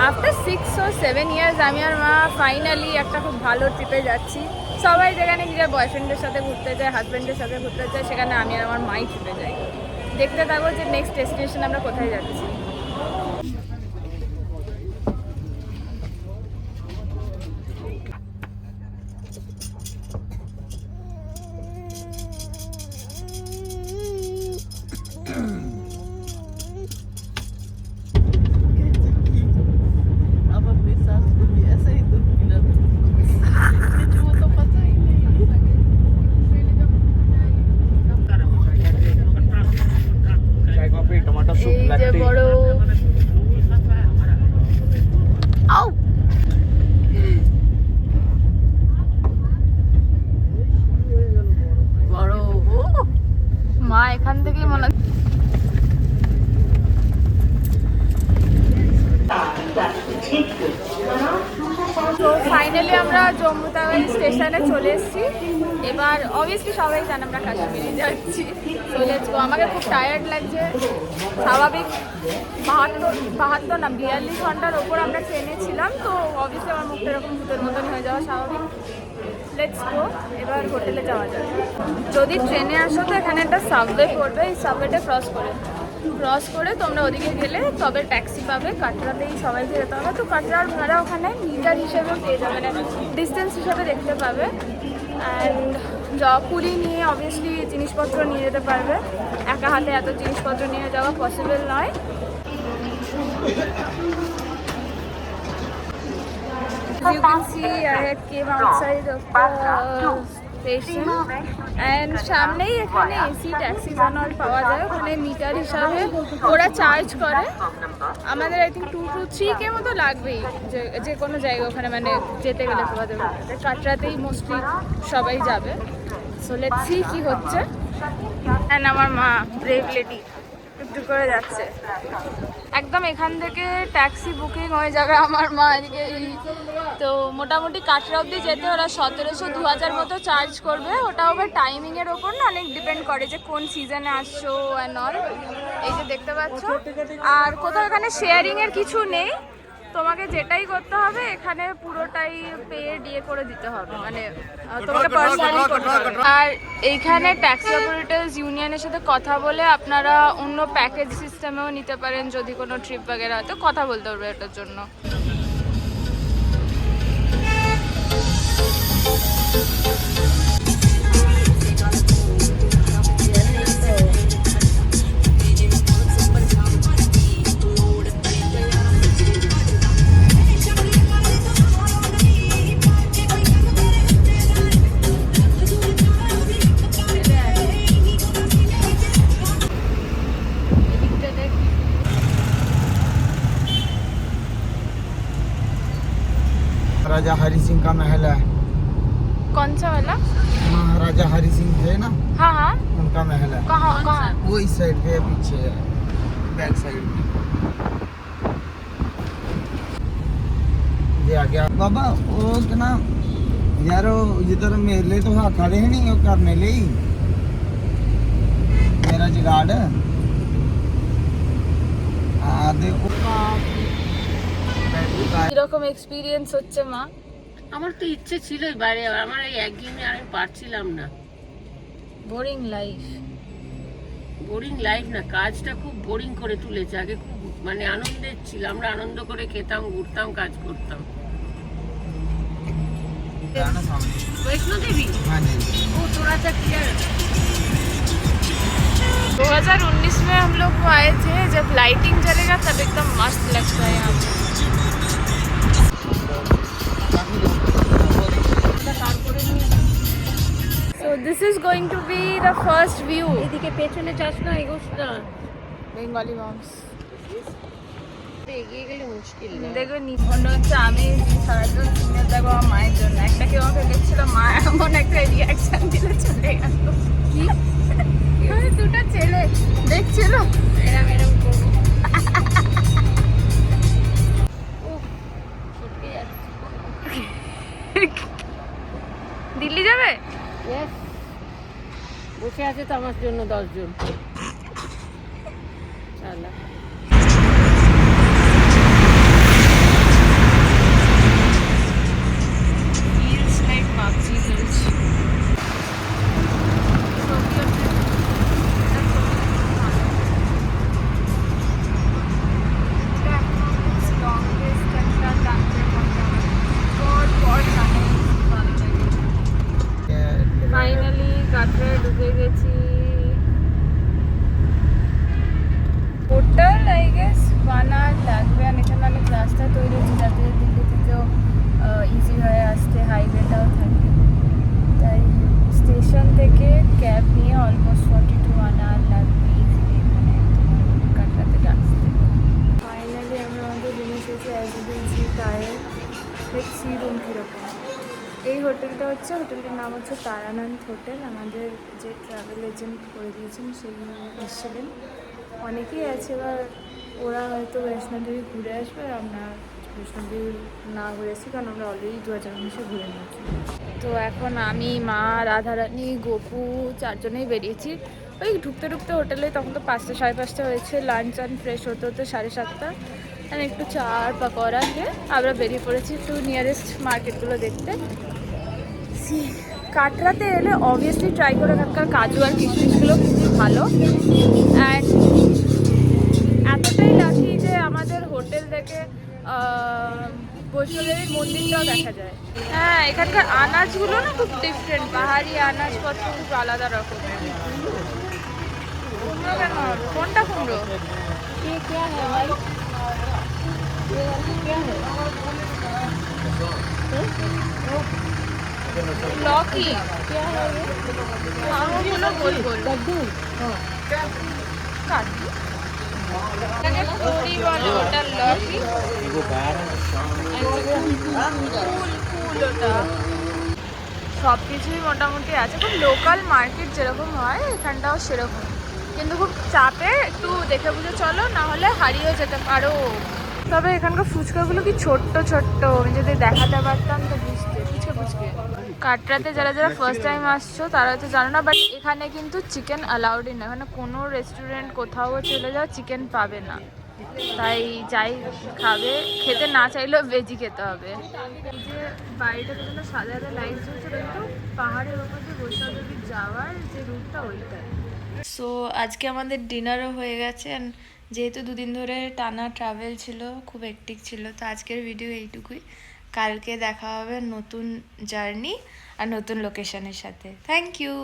After 6 or 7 years আমি আর মা finally একটা খুব ভালো ট্রিপে যাচ্ছি। সবাই যেখানে নিজের বয়ফ্রেন্ডের সাথে ঘুরতে যায়, হাজব্যান্ডের সাথে ঘুরতে যায়, সেখানে আমি আর আমার মাই ট্রিপে যাই। দেখতে থাকবো যে নেক্সট ডেস্টিনেশন আমরা কোথায় যাচ্ছি। মা এখান থেকেই মনে তো ফাইনালি আমরা জম্মু তাওয়াই স্টেশনে চলে এসেছি। এবার অবভিয়াসলি সবাই জানে আমরা কাশ্মীরে যাচ্ছি। তো লেটস গো। আমাকে খুব টায়ার্ড লাগছে, স্বাভাবিক। 72 না 42 ঘন্টার ওপর আমরা ট্রেনে ছিলাম, তো অবভিয়াসলি আমার মুখটা এরকম ভূতের মতনই হয়ে যাওয়া স্বাভাবিক। লেটস গো, এবার হোটেলে যাওয়া যাবে। যদি ট্রেনে আসো তো এখানে একটা সাবওয়ে পড়বে, এই সাবওয়েটা ক্রস করে তোমরা ওদিকে গেলে তবে ট্যাক্সি পাবে। কাটরাতেই সবাইকে যেতে হবে। তো কাটরার ভাড়া ওখানে মিটার হিসেবে পেয়ে যাবে, মানে ডিস্টেন্স হিসেবে দেখতে পাবে। অ্যান্ড পুরি নিয়ে অবভিয়াসলি জিনিসপত্র নিয়ে যেতে পারবে। একা হাতে এত জিনিসপত্র নিয়ে যাওয়া পসিবল নয়। You can see I had came outside of the station and সামনেই এখানে এসি ট্যাক্সিস অল পাওয়া যায়। ওখানে মিটার হিসাবে ওরা চার্জ করে। আমাদের আই থিঙ্ক 2 to 3K মতো লাগবেই যে কোনো জায়গা ওখানে মানে যেতে গেলে পাওয়া যাবে। কাটরাতেই মোস্টলি সবাই যাবে। সো লেটস সি কি হচ্ছে। অ্যান্ড আমার মা ব্রেভ লেডি একটু করে যাচ্ছে। একদম এখান থেকে ট্যাক্সি বুকিং হয়ে যাবে। আমার মা এদিকে তো মোটামুটি কাটরা অবধি যেতে ওরা 1700-2000 মতো চার্জ করবে। ওটা হবে টাইমিংয়ের ওপর না, অনেক ডিপেন্ড করে যে কোন সিজনে আসছো অ্যান্ড অল। এই যে দেখতে পাচ্ছ। আর কোথাও এখানে শেয়ারিংয়ের কিছু নেই, তোমাকে যেটাই করতে হবে এখানে পুরোটাই দিয়ে করে দিতে হবে, মানে তোমাকে পার্সোনালি করতে হবে। আর এইখানে ট্যাক্সি অপারেটার্স ইউনিয়নের সাথে কথা বলে আপনারা অন্য প্যাকেজ সিস্টেমেও নিতে পারেন। যদি কোনো ট্রিপ বাগেরা হয়তো কথা বলতে পারবে এটার জন্য। महाराजा हरि सिंह का महल है। कौन सा वाला? महाराजा हरि सिंह थे ना, हाँ हाँ, उनका महल है। कहाँ कहाँ? वो इस साइड पे पीछे है, बैक साइड में। ये आ गया बाबा। वो क्या यार जिधर मेले तो हाँ खड़े हैं नहीं, वो करने ले ही मेरा जुगाड़। देखो কিরকম এক্সপিরিয়েন্স হচ্ছে মা? আমার তো ইচ্ছে ছিলই বাইরে, আমার এই একঘেয়েমি আর আমি পারছিলাম না। Boring life. বোরিং লাইফ না, কাজটা খুব বোরিং করে তুলেছে। আগে খুব মানে আনন্দের ছিল, আমরা আনন্দ করে খেতাম, ঘুরতাম, কাজ করতাম। वैष्णो देवी? हाँ जी। वो थोड़ा सा क्लियर। 2019 में हम लोग को आए थे, जब लाइटिंग चलेगा तब एकदम मस्त लगता है यहाँ पे। So this is going to be the first view. এদিকে পেছনে যাস না, এগোস না। বেঙ্গলি মমস এগিয়ে গেলে মুশকিল না। দেখবে মনে হচ্ছে আমি সারাদিন সিনিয়র দেখবো আমার মায়ের জন্য। একটা কেউ আমাকে দেখছিল, মা এমন একটা রিয়াকশন দিলে চলে গেল। কি দুটো ছেলে দেখছিল এরম এরম করবো। দিল্লি যাবে? বসে আছে তো আমার জন্য 10 জন। চালা যে রেসিডেন্সি টায়ার সি রুম কীরকম। এই হোটেলটা হচ্ছে, হোটেলটির নাম হচ্ছে তারানন্দ হোটেল। আমাদের যে ট্রাভেল এজেন্ট করে দিয়েছেন সেই এসেছিলেন। অনেকেই আছে, এবার ওরা হয়তো বৈষ্ণোদেবী ঘুরে আসবে, আর আমরা বৈষ্ণোদেবী না ঘুরেছি কারণ আমরা অলরেডি 2019-এ ঘুরে নিয়েছি। তো এখন আমি, মা, রাধারানী, গোপু চারজনেই বেরিয়েছি। ওই ঢুকতে ঢুকতে হোটেলে তখন তো 5টা, 5:30 হয়েছে। লাঞ্চ অ্যান্ড ফ্রেশ হতে হতে 7:30। আর একটু চা আর পাকোড়া খেয়ে আমরা বেরিয়ে পড়েছি একটু নিয়ারেস্ট মার্কেটগুলো দেখতে। কাটরাতে এলে অবভিয়াসলি ট্রাই করে, এখানকার কাজু আর কিশমিশগুলো খুবই ভালো। অ্যান্ড এতটাই লাকি যে আমাদের হোটেল থেকে বৈষ্ণোদেবীর মন্দিরটাও দেখা যায়। হ্যাঁ, এখানকার আনাজগুলো না খুব ডিফারেন্ট, পাহাড়ি আনাজপত্র খুব আলাদা রকমের। কুমড়ো কেন হবে? কোনটা কুমড়ো? लौकी आलूগুলো গোল গোল কদ্দু এটাকে পুরি বলে, ওটা লৌকি ফুল ওটা। সব কিছুই মোটামুটি আছে, খুব লোকাল মার্কেট যেরকম হয় এখানটাও সেরকম, কিন্তু খুব চাপে, একটু দেখে বুঝে চলো, না হলে হারিয়েও যেতে পারো। তবে এখানকার ফুচকাগুলো কি ছোট্ট ছোট্ট, আমি যদি দেখাতে পারতাম তো বুঝতে। ফুচকে কাটরাতে যারা যারা ফার্স্ট টাইম আসছো তারা তো জানো না, বাট এখানে কিন্তু চিকেন অ্যালাউডই না। এখানে কোনো রেস্টুরেন্ট কোথাও চলে যাও চিকেন পাবে না, তাই যাই খাবে, খেতে না চাইলেও ভেজি খেতে হবে। এই যে বাড়িটাতে যেন সাদা সাদা লাইট জ্বলছে, কিন্তু পাহাড়ের ওপর দিয়ে বৈষ্ণোদেবী যাওয়ার যে রুটটা ওইটাই। সো আজকে আমাদের ডিনারও হয়ে গেছে। অ্যান্ড যেহেতু দুদিন ধরে টানা ট্রাভেল ছিল, খুব হেক্টিক ছিল, তো আজকের ভিডিও এইটুকুই। কালকে দেখা হবে নতুন জার্নি আর নতুন লোকেশনের সাথে। Thank you.